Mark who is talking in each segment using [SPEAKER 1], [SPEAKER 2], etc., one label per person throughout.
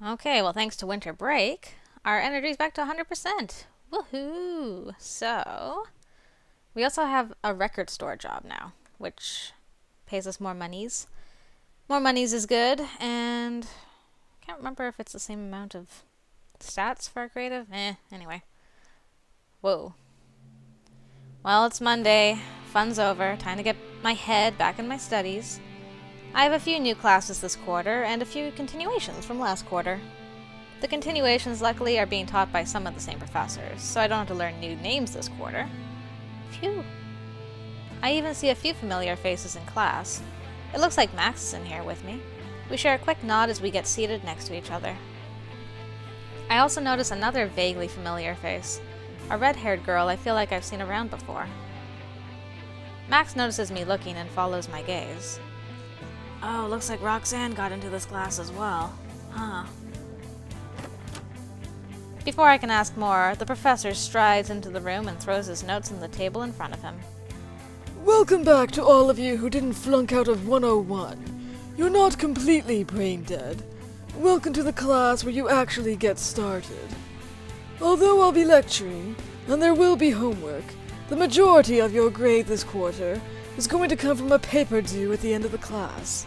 [SPEAKER 1] Okay, well, thanks to winter break, our energy's back to 100%. Woohoo! So, we also have a record store job now, which pays us more monies. More monies is good, and I can't remember if it's the same amount of stats for our creative. Anyway. Whoa. Well, it's Monday. Fun's over. Time to get my head back in my studies. I have a few new classes this quarter, and a few continuations from last quarter. The continuations, luckily, are being taught by some of the same professors, so I don't have to learn new names this quarter. Phew. I even see a few familiar faces in class. It looks like Max is in here with me. We share a quick nod as we get seated next to each other. I also notice another vaguely familiar face. A red-haired girl I feel like I've seen around before. Max notices me looking and follows my gaze. Oh, looks like Roxanne got into this class as well. Huh. Before I can ask more, the professor strides into the room and throws his notes on the table in front of him.
[SPEAKER 2] Welcome back to all of you who didn't flunk out of 101. You're not completely brain dead. Welcome to the class where you actually get started. Although I'll be lecturing, and there will be homework, the majority of your grade this quarter is going to come from a paper due at the end of the class.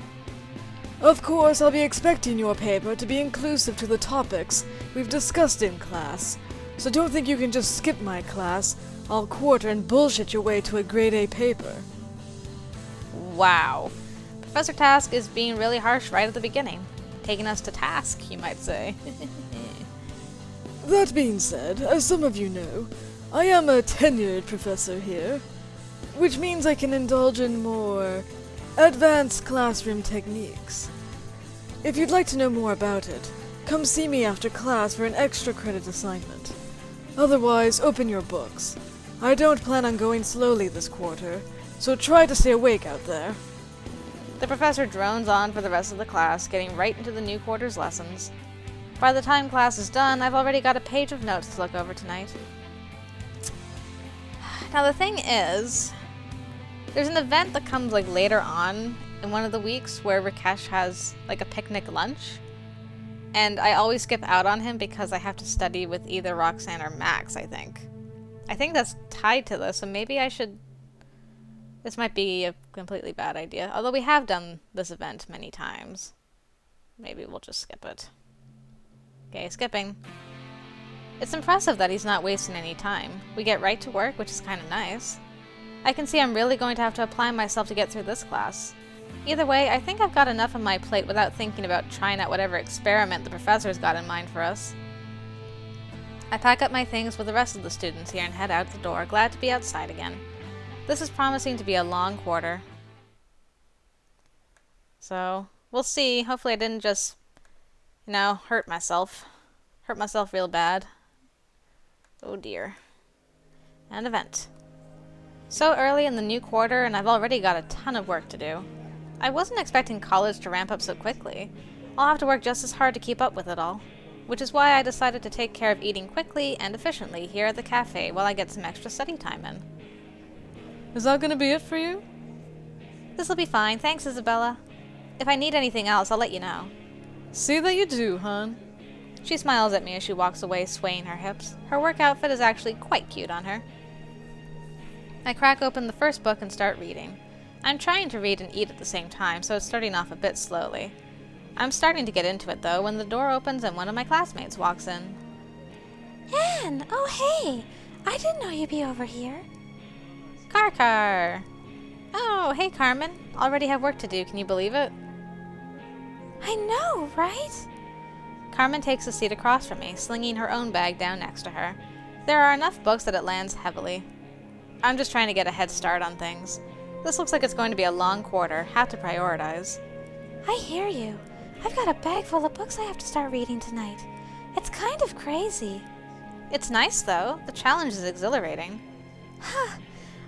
[SPEAKER 2] Of course, I'll be expecting your paper to be inclusive to the topics we've discussed in class, so don't think you can just skip my class all quarter and bullshit your way to a grade A paper.
[SPEAKER 1] Wow. Professor Task is being really harsh right at the beginning. Taking us to task, you might say.
[SPEAKER 2] That being said, as some of you know, I am a tenured professor here, which means I can indulge in more advanced classroom techniques. If you'd like to know more about it, come see me after class for an extra credit assignment. Otherwise, open your books. I don't plan on going slowly this quarter, so try to stay awake out there.
[SPEAKER 1] The professor drones on for the rest of the class, getting right into the new quarter's lessons. By the time class is done, I've already got a page of notes to look over tonight. Now the thing is, there's an event that comes like later on in one of the weeks where Rakesh has like a picnic lunch, and I always skip out on him because I have to study with either Roxanne or Max, I think. I think that's tied to this, so maybe I should... This might be a completely bad idea, although we have done this event many times. Maybe we'll just skip it. Okay, skipping. It's impressive that he's not wasting any time. We get right to work, which is kind of nice. I can see I'm really going to have to apply myself to get through this class. Either way, I think I've got enough on my plate without thinking about trying out whatever experiment the professor's got in mind for us. I pack up my things with the rest of the students here and head out the door, glad to be outside again. This is promising to be a long quarter. So, we'll see. Hopefully I didn't just, hurt myself. Hurt myself real bad. Oh dear. An event. So early in the new quarter, and I've already got a ton of work to do. I wasn't expecting college to ramp up so quickly. I'll have to work just as hard to keep up with it all. Which is why I decided to take care of eating quickly and efficiently here at the cafe while I get some extra study time in.
[SPEAKER 2] Is that gonna be it for you?
[SPEAKER 1] This'll be fine, thanks Isabella. If I need anything else, I'll let you know.
[SPEAKER 2] See that you do, hon.
[SPEAKER 1] She smiles at me as she walks away, swaying her hips. Her work outfit is actually quite cute on her. I crack open the first book and start reading. I'm trying to read and eat at the same time, so it's starting off a bit slowly. I'm starting to get into it, though, when the door opens and one of my classmates walks in.
[SPEAKER 3] Anne! Oh, hey! I didn't know you'd be over here.
[SPEAKER 1] Car! Oh, hey, Carmen. Already have work to do, can you believe it?
[SPEAKER 3] I know, right?
[SPEAKER 1] Carmen takes a seat across from me, slinging her own bag down next to her. There are enough books that it lands heavily. I'm just trying to get a head start on things. This looks like it's going to be a long quarter. Have to prioritize.
[SPEAKER 3] I hear you. I've got a bag full of books I have to start reading tonight. It's kind of crazy.
[SPEAKER 1] It's nice, though. The challenge is exhilarating.
[SPEAKER 3] Huh.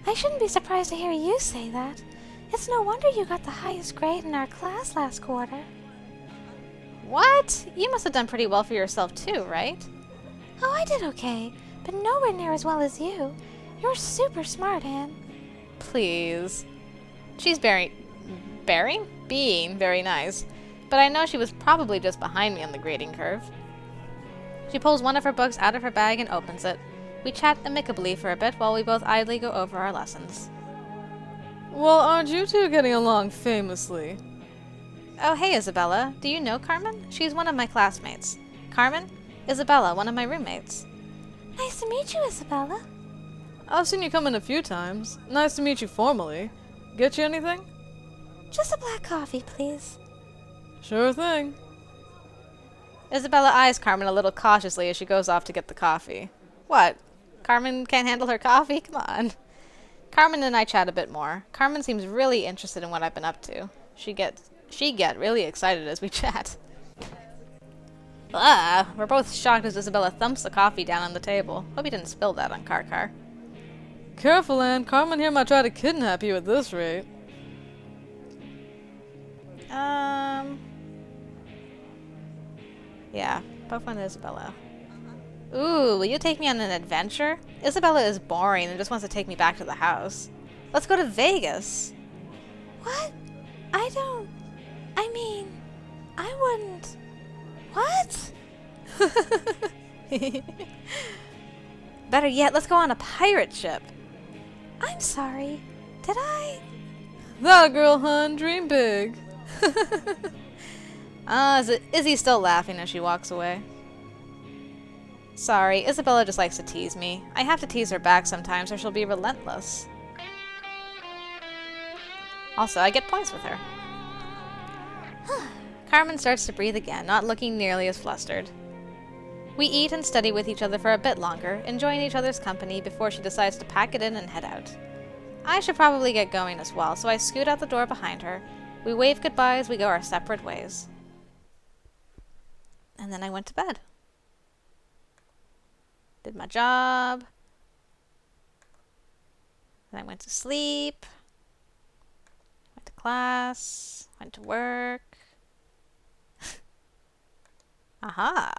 [SPEAKER 3] I shouldn't be surprised to hear you say that. It's no wonder you got the highest grade in our class last quarter.
[SPEAKER 1] What? You must have done pretty well for yourself too, right?
[SPEAKER 3] Oh, I did okay, but nowhere near as well as you. You're super smart, Anne.
[SPEAKER 1] Please. She's being very nice. but I know she was probably just behind me on the grading curve. She pulls one of her books out of her bag and opens it. We chat amicably for a bit while we both idly go over our lessons.
[SPEAKER 2] Well, aren't you two getting along famously?
[SPEAKER 1] Oh, hey, Isabella. Do you know Carmen? She's one of my classmates. Carmen? Isabella, one of my roommates.
[SPEAKER 3] Nice to meet you, Isabella.
[SPEAKER 2] I've seen you come in a few times. Nice to meet you formally. Get you anything?
[SPEAKER 3] Just a black coffee, please.
[SPEAKER 2] Sure thing.
[SPEAKER 1] Isabella eyes Carmen a little cautiously as she goes off to get the coffee. What? Carmen can't handle her coffee? Come on. Carmen and I chat a bit more. Carmen seems really interested in what I've been up to. She get really excited as we chat. We're both shocked as Isabella thumps the coffee down on the table. Hope you didn't spill that on Car.
[SPEAKER 2] Careful, Anne. Carmen here might try to kidnap you at this rate.
[SPEAKER 1] Yeah, both on Isabella. Ooh, will you take me on an adventure? Isabella is boring and just wants to take me back to the house. Let's go to Vegas.
[SPEAKER 3] What? I wouldn't. What?
[SPEAKER 1] Better yet, let's go on a pirate ship.
[SPEAKER 3] I'm sorry. Did I?
[SPEAKER 2] That girl, hun. Dream big.
[SPEAKER 1] Is Izzy still laughing as she walks away? Sorry, Isabella just likes to tease me. I have to tease her back sometimes or she'll be relentless. Also, I get points with her. Carmen starts to breathe again, not looking nearly as flustered. We eat and study with each other for a bit longer, enjoying each other's company before she decides to pack it in and head out. I should probably get going as well, so I scoot out the door behind her. We wave goodbye as we go our separate ways. And then I went to bed. Did my job. Then I went to sleep. Went to class. Went to work. Aha!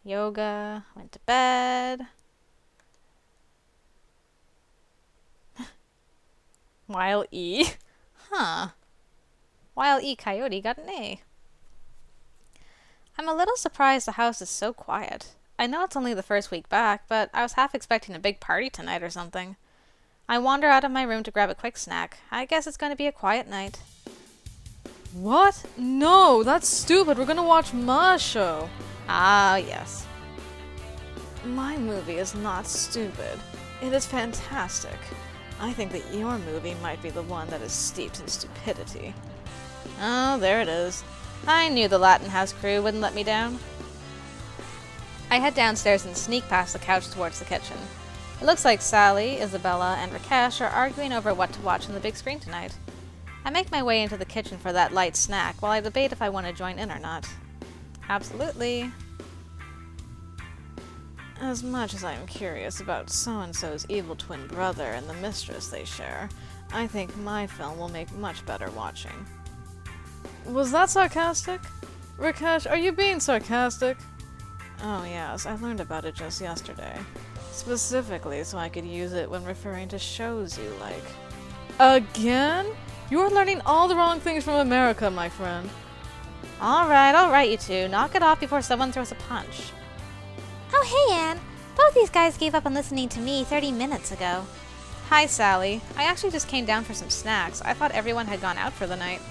[SPEAKER 1] Yoga. Went to bed. Wile E. Huh. Wile E. Coyote got an A. I'm a little surprised the house is so quiet. I know it's only the first week back, but I was half expecting a big party tonight or something. I wander out of my room to grab a quick snack. I guess it's going to be a quiet night.
[SPEAKER 2] What? No, that's stupid. We're gonna watch my show.
[SPEAKER 1] Ah, yes.
[SPEAKER 2] My movie is not stupid. It is fantastic. I think that your movie might be the one that is steeped in stupidity.
[SPEAKER 1] Oh, there it is. I knew the Latin House crew wouldn't let me down. I head downstairs and sneak past the couch towards the kitchen. It looks like Sally, Isabella, and Rakesh are arguing over what to watch on the big screen tonight. I make my way into the kitchen for that light snack while I debate if I want to join in or not. Absolutely.
[SPEAKER 2] As much as I am curious about so-and-so's evil twin brother and the mistress they share, I think my film will make much better watching. Was that sarcastic? Rakesh, are you being sarcastic? Oh yes, I learned about it just yesterday. Specifically so I could use it when referring to shows you like. Again? You're learning all the wrong things from America, my friend.
[SPEAKER 1] Alright, you two. Knock it off before someone throws a punch.
[SPEAKER 3] Oh, hey, Anne. Both these guys gave up on listening to me 30 minutes ago.
[SPEAKER 1] Hi, Sally. I actually just came down for some snacks. I thought everyone had gone out for the night.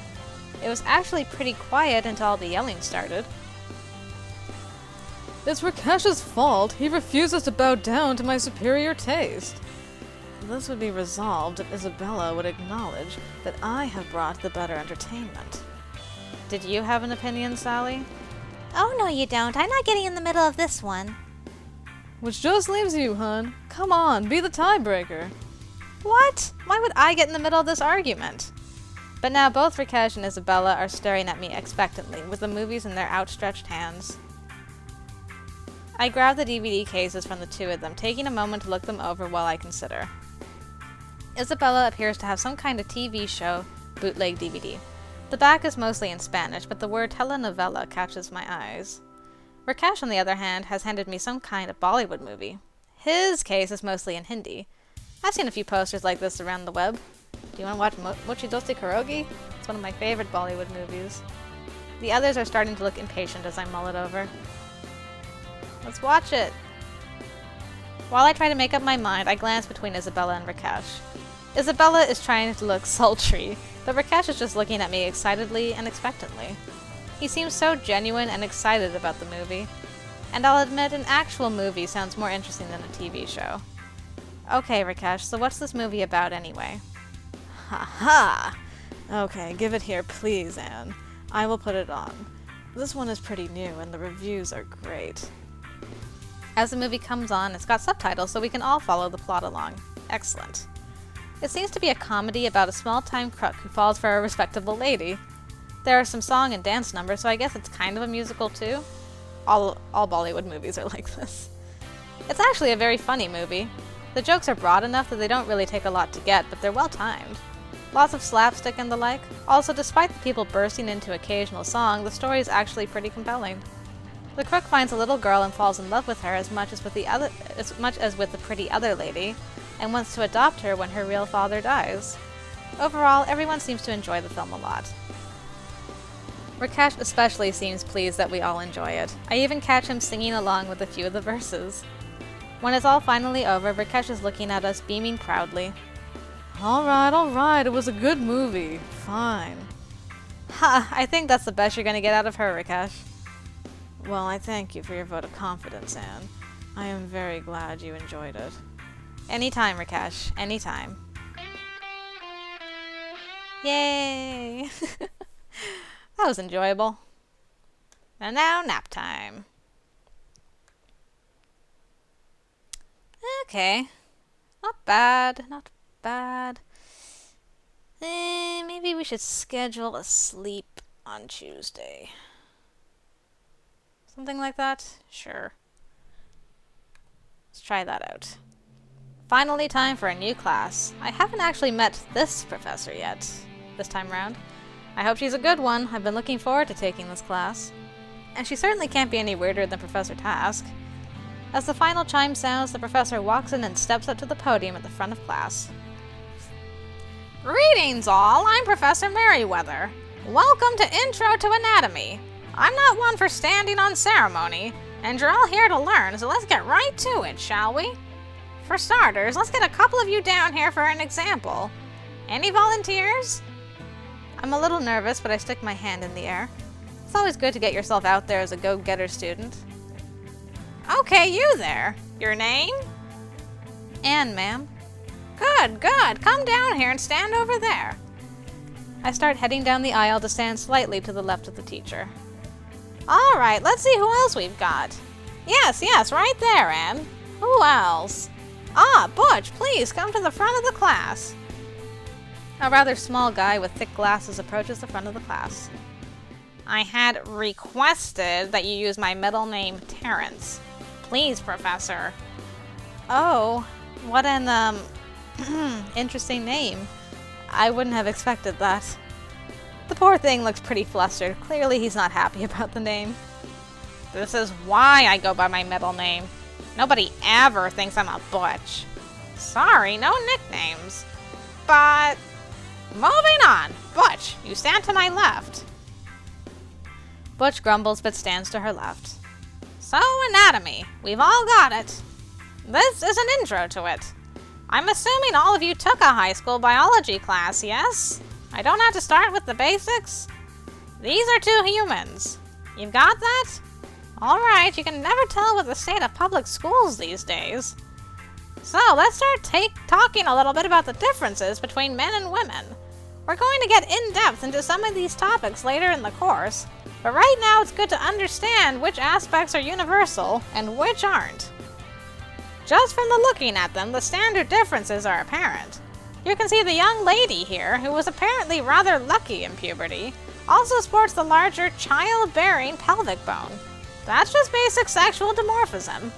[SPEAKER 1] It was actually pretty quiet until all the yelling started.
[SPEAKER 2] It's Rakesh's fault. He refuses to bow down to my superior taste. This would be resolved if Isabella would acknowledge that I have brought the better entertainment.
[SPEAKER 1] Did you have an opinion, Sally?
[SPEAKER 3] Oh, no, you don't. I'm not getting in the middle of this one.
[SPEAKER 2] Which just leaves you, hun. Come on, be the tiebreaker.
[SPEAKER 1] What? Why would I get in the middle of this argument? But now both Rakesh and Isabella are staring at me expectantly, with the movies in their outstretched hands. I grab the DVD cases from the two of them, taking a moment to look them over while I consider. Isabella appears to have some kind of TV show bootleg DVD. The back is mostly in Spanish, but the word telenovela catches my eyes. Rakesh, on the other hand, has handed me some kind of Bollywood movie. His case is mostly in Hindi. I've seen a few posters like this around the web. Do you want to watch Mochi Dosti Karaoke? It's one of my favorite Bollywood movies. The others are starting to look impatient as I mull it over. Let's watch it! While I try to make up my mind, I glance between Isabella and Rakesh. Isabella is trying to look sultry, but Rakesh is just looking at me excitedly and expectantly. He seems so genuine and excited about the movie. And I'll admit, an actual movie sounds more interesting than a TV show. Okay, Rakesh, so what's this movie about anyway? Ha ha! Okay, give it here, please, Anne. I will put it on. This one is pretty new, and the reviews are great. As the movie comes on, it's got subtitles so we can all follow the plot along. Excellent. It seems to be a comedy about a small-time crook who falls for a respectable lady. There are some song and dance numbers, so I guess it's kind of a musical too. All Bollywood movies are like this. It's actually a very funny movie. The jokes are broad enough that they don't really take a lot to get, but they're well timed. Lots of slapstick and the like. Also, despite the people bursting into occasional song, the story is actually pretty compelling. The crook finds a little girl and falls in love with her as much as with the pretty other lady, and wants to adopt her when her real father dies. Overall, everyone seems to enjoy the film a lot. Rakesh especially seems pleased that we all enjoy it. I even catch him singing along with a few of the verses. When it's all finally over, Rakesh is looking at us, beaming proudly. Alright, it was a good movie. Fine. Ha, I think that's the best you're gonna get out of her, Rakesh. Well, I thank you for your vote of confidence, Anne. I am very glad you enjoyed it. Anytime, Rakesh. Anytime. Yay! That was enjoyable. And now, nap time. Okay. Not bad. Not bad. Maybe we should schedule a sleep on Tuesday. Something like that? Sure. Let's try that out. Finally time for a new class. I haven't actually met this professor yet, this time round. I hope she's a good one. I've been looking forward to taking this class. And she certainly can't be any weirder than Professor Task. As the final chime sounds, the professor walks in and steps up to the podium at the front of class. Greetings all, I'm Professor Merriweather. Welcome to Intro to Anatomy. I'm not one for standing on ceremony, and you're all here to learn, so let's get right to it, shall we? For starters, let's get a couple of you down here for an example. Any volunteers? I'm a little nervous, but I stick my hand in the air. It's always good to get yourself out there as a go-getter student. Okay, you there. Your name? Anne, ma'am. Good. Come down here and stand over there. I start heading down the aisle to stand slightly to the left of the teacher. All right, let's see who else we've got. Yes, right there, Anne. Who else? Ah, Butch, please come to the front of the class. A rather small guy with thick glasses approaches the front of the class. I had requested that you use my middle name, Terrence. Please, Professor. Oh, what an, interesting name. I wouldn't have expected that. The poor thing looks pretty flustered. Clearly he's not happy about the name. This is why I go by my middle name. Nobody ever thinks I'm a Butch. Sorry, no nicknames. But... moving on. Butch, you stand to my left. Butch grumbles but stands to her left. So, anatomy. We've all got it. This is an intro to it. I'm assuming all of you took a high school biology class, yes? I don't have to start with the basics? These are two humans. You've got that? Alright, you can never tell with the state of public schools these days. So, let's start talking a little bit about the differences between men and women. We're going to get in-depth into some of these topics later in the course, but right now it's good to understand which aspects are universal and which aren't. Just from the looking at them, the standard differences are apparent. You can see the young lady here, who was apparently rather lucky in puberty, also sports the larger child-bearing pelvic bone. That's just basic sexual dimorphism.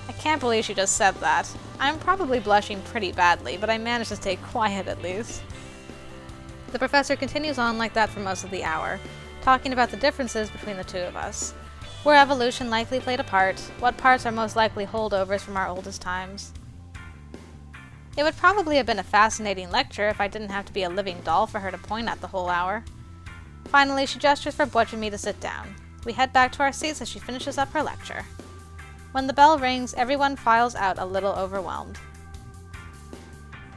[SPEAKER 1] I can't believe she just said that. I'm probably blushing pretty badly, but I managed to stay quiet at least. The professor continues on like that for most of the hour, talking about the differences between the two of us. Where evolution likely played a part, what parts are most likely holdovers from our oldest times. It would probably have been a fascinating lecture if I didn't have to be a living doll for her to point at the whole hour. Finally, she gestures for Butch and me to sit down. We head back to our seats as she finishes up her lecture. When the bell rings, everyone files out a little overwhelmed.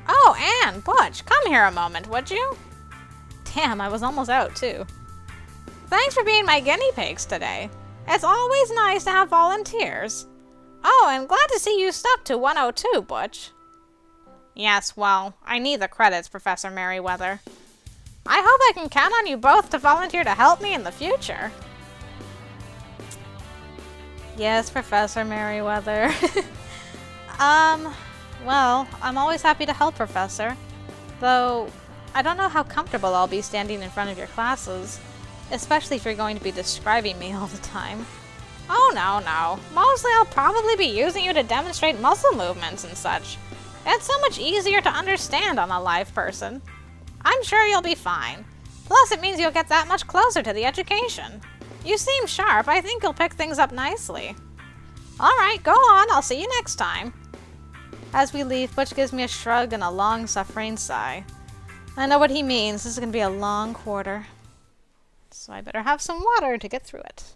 [SPEAKER 1] Oh, Anne, Butch, come here a moment, would you? Damn, I was almost out, too. Thanks for being my guinea pigs today. It's always nice to have volunteers. Oh, and glad to see you stuck to 102, Butch. Yes, well, I need the credits, Professor Merriweather. I hope I can count on you both to volunteer to help me in the future. Yes, Professor Merriweather. Well, I'm always happy to help, Professor. Though, I don't know how comfortable I'll be standing in front of your classes, especially if you're going to be describing me all the time. Oh, no. Mostly I'll probably be using you to demonstrate muscle movements and such. It's so much easier to understand on a live person. I'm sure you'll be fine. Plus, it means you'll get that much closer to the education. You seem sharp. I think you'll pick things up nicely. Alright, go on. I'll see you next time. As we leave, Butch gives me a shrug and a long, suffering sigh. I know what he means. This is going to be a long quarter. So I better have some water to get through it.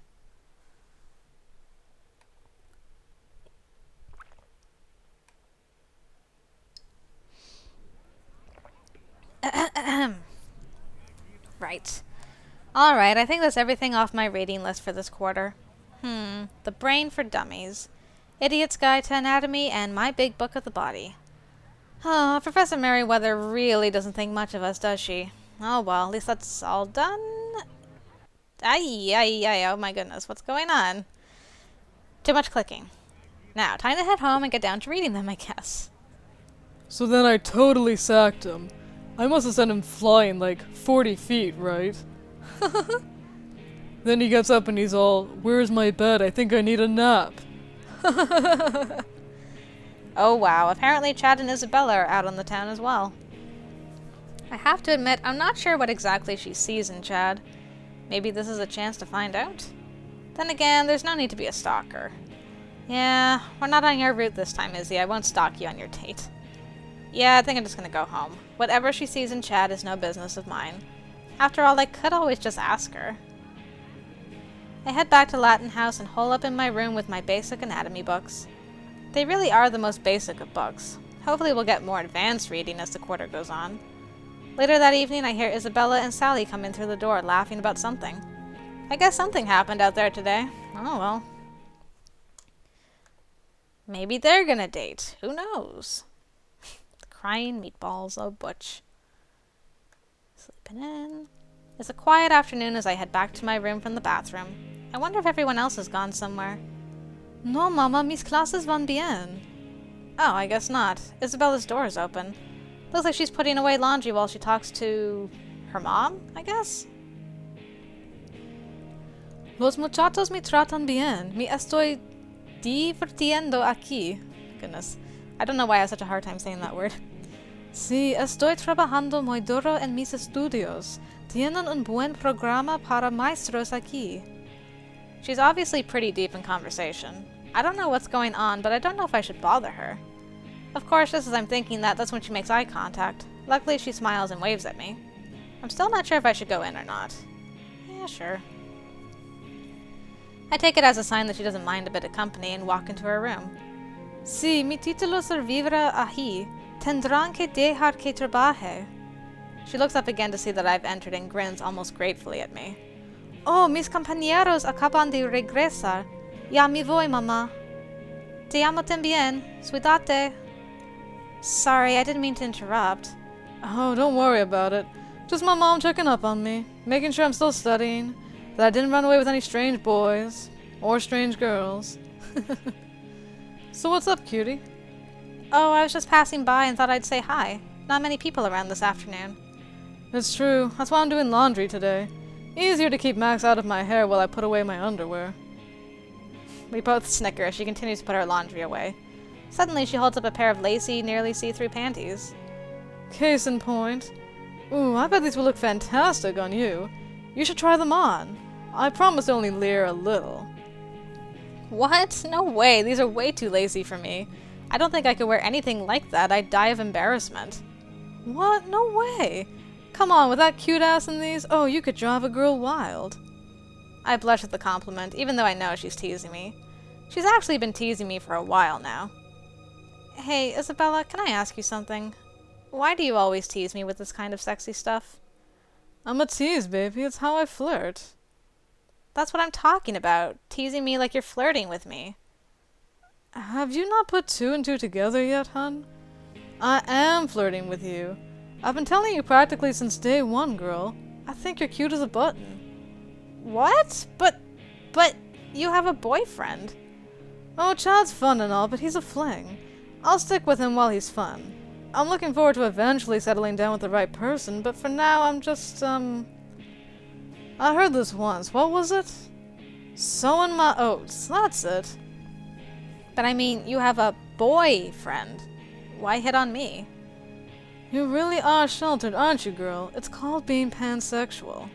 [SPEAKER 1] Right. Alright, I think that's everything off my reading list for this quarter. The Brain for Dummies, Idiot's Guide to Anatomy, and My Big Book of the Body. Oh, Professor Merriweather really doesn't think much of us, does she? Oh well, at least that's all done. Ay, oh my goodness, what's going on? Too much clicking. Now, time to head home and get down to reading them, I guess.
[SPEAKER 2] So then I totally sacked him. I must have sent him flying like 40 feet, right? Then he gets up and he's all, "Where's my bed? I think I need a nap."
[SPEAKER 1] Oh wow, apparently Chad and Isabella are out on the town as well. I have to admit, I'm not sure what exactly she sees in Chad. Maybe this is a chance to find out? Then again, there's no need to be a stalker. Yeah, we're not on your route this time, Izzy. I won't stalk you on your date. Yeah, I think I'm just gonna go home. Whatever she sees in Chad is no business of mine. After all, I could always just ask her. I head back to Latin House and hole up in my room with my basic anatomy books. They really are the most basic of books. Hopefully we'll get more advanced reading as the quarter goes on. Later that evening, I hear Isabella and Sally come in through the door laughing about something. I guess something happened out there today. Oh well. Maybe they're gonna date. Who knows? The crying meatballs, oh Butch. Sleeping in. It's a quiet afternoon as I head back to my room from the bathroom. I wonder if everyone else has gone somewhere. No, Mama, mis clases van bien. Oh, I guess not. Isabella's door is open. Looks like she's putting away laundry while she talks to her mom, I guess?
[SPEAKER 2] Los muchachos me tratan bien. Me estoy divirtiendo aquí.
[SPEAKER 1] Goodness. I don't know why I have such a hard time saying that word.
[SPEAKER 2] Sí, estoy trabajando muy duro en mis estudios. Tienen un buen programa para maestros aquí.
[SPEAKER 1] She's obviously pretty deep in conversation. I don't know what's going on, but I don't know if I should bother her. Of course, just as I'm thinking that, that's when she makes eye contact. Luckily, she smiles and waves at me. I'm still not sure if I should go in or not. Yeah, sure. I take it as a sign that she doesn't mind a bit of company and walk into her room.
[SPEAKER 2] Sí, mi título servirá ahí. Tendrán que dejar que trabaje.
[SPEAKER 1] She looks up again to see that I've entered and grins almost gratefully at me.
[SPEAKER 2] Oh, mis compañeros acaban de regresar. Ya me voy, mamá.
[SPEAKER 1] Te amo también. Cuídate. Sorry, I didn't mean to interrupt.
[SPEAKER 2] Oh, don't worry about it. Just my mom checking up on me, making sure I'm still studying, that I didn't run away with any strange boys, or strange girls. So what's up, cutie?
[SPEAKER 1] Oh, I was just passing by and thought I'd say hi. Not many people around this afternoon.
[SPEAKER 2] It's true. That's why I'm doing laundry today. Easier to keep Max out of my hair while I put away my underwear.
[SPEAKER 1] We both snicker as she continues to put her laundry away. Suddenly, she holds up a pair of lacy, nearly see-through panties.
[SPEAKER 2] Case in point. Ooh, I bet these will look fantastic on you. You should try them on. I promise to only leer a little.
[SPEAKER 1] What? No way. These are way too lacy for me. I don't think I could wear anything like that. I'd die of embarrassment. What? No way. Come on, with that cute ass in these, oh, you could drive a girl wild. I blush at the compliment, even though I know she's teasing me. She's actually been teasing me for a while now. Hey, Isabella, can I ask you something? Why do you always tease me with this kind of sexy stuff? I'm a tease, baby. It's how I flirt. That's what I'm talking about. Teasing me like you're flirting with me. Have you not put two and two together yet, hun? I am flirting with you. I've been telling you practically since day one, girl. I think you're cute as a button. What? But you have a boyfriend. Oh, Chad's fun and all, but he's a fling. I'll stick with him while he's fun. I'm looking forward to eventually settling down with the right person, but for now I'm just, I heard this once. What was it? Sowing my oats. That's it. But I mean, you have a boyfriend. Why hit on me? You really are sheltered, aren't you, girl? It's called being pansexual.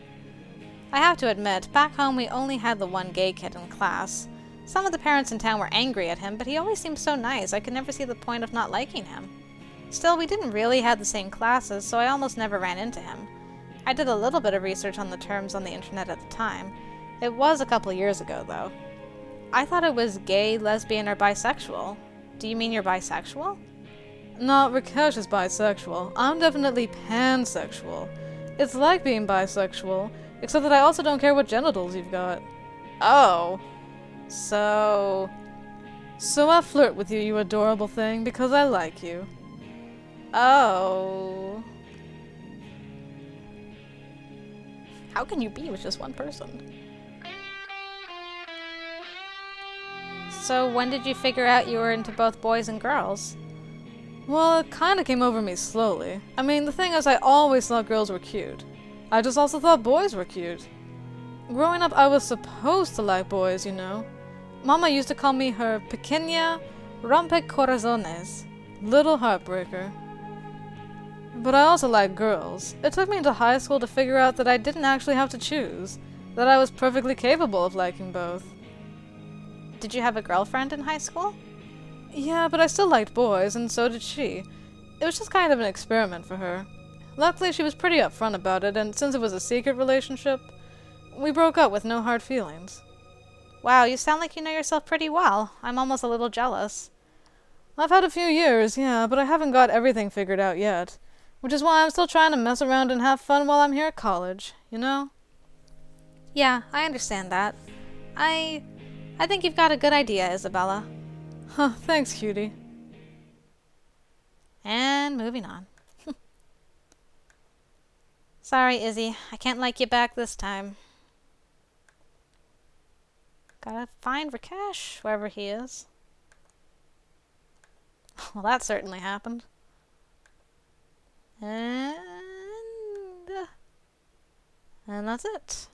[SPEAKER 1] I have to admit, back home we only had the one gay kid in class. Some of the parents in town were angry at him, but he always seemed so nice I could never see the point of not liking him. Still, we didn't really have the same classes, so I almost never ran into him. I did a little bit of research on the terms on the internet at the time. It was a couple years ago, though. I thought it was gay, lesbian, or bisexual. Do you mean you're bisexual? No, Rakesh is bisexual. I'm definitely pansexual. It's like being bisexual, except that I also don't care what genitals you've got. Oh. So I flirt with you, you adorable thing, because I like you. Oh. How can you be with just one person? So when did you figure out you were into both boys and girls? Well, it kinda came over me slowly. I mean, the thing is, I always thought girls were cute. I just also thought boys were cute. Growing up, I was supposed to like boys, you know. Mama used to call me her pequeña rompecorazones, little heartbreaker. But I also like girls. It took me into high school to figure out that I didn't actually have to choose, that I was perfectly capable of liking both. Did you have a girlfriend in high school? Yeah, but I still liked boys, and so did she. It was just kind of an experiment for her. Luckily, she was pretty upfront about it, and since it was a secret relationship, we broke up with no hard feelings. Wow, you sound like you know yourself pretty well. I'm almost a little jealous. I've had a few years, yeah, but I haven't got everything figured out yet. Which is why I'm still trying to mess around and have fun while I'm here at college, you know? Yeah, I understand that. I think you've got a good idea, Isabella. Huh, thanks, cutie. And moving on. Sorry, Izzy. I can't like you back this time. Gotta find Rakesh, wherever he is. Well, that certainly happened. And that's it.